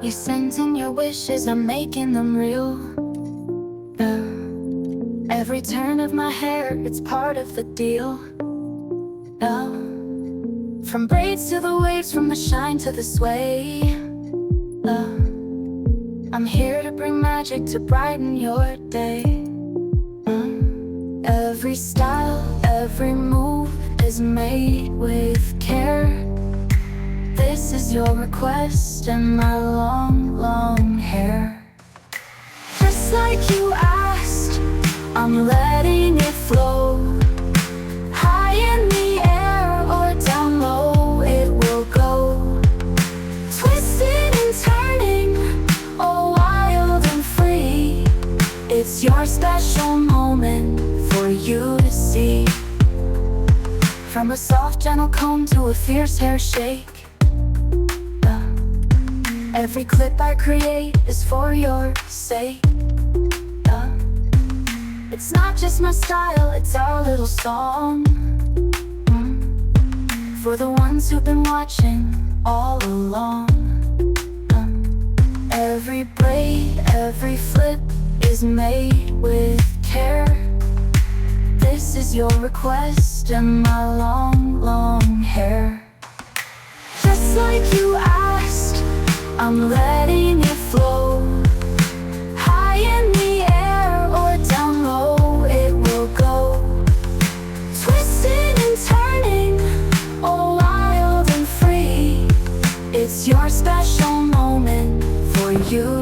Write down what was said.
You sent in your wishes, I'm making them real. Every turn of my hair, it's part of the deal. From braids to the waves, from the shine to the sway. I'm here to bring magic to brighten your day. Every style, every move is made with care. This is your request and my long, long hair. Just like you asked, I'm letting it flow. High in the air or down low, it will go. Twisting and turning, all wild and free. It's your special moment for you to see. From a soft, gentle comb to a fierce hair shake. Every clip I create is for your sake. It's not just my style, it's our little song. For the ones who've been watching all along. Every braid, every flip is made with care. This is your request and my long, long hair. Just like you asked, I'm letting it flow. High in the air or down low, it will go. Twisting and turning, all wild and free. It's your special moment for you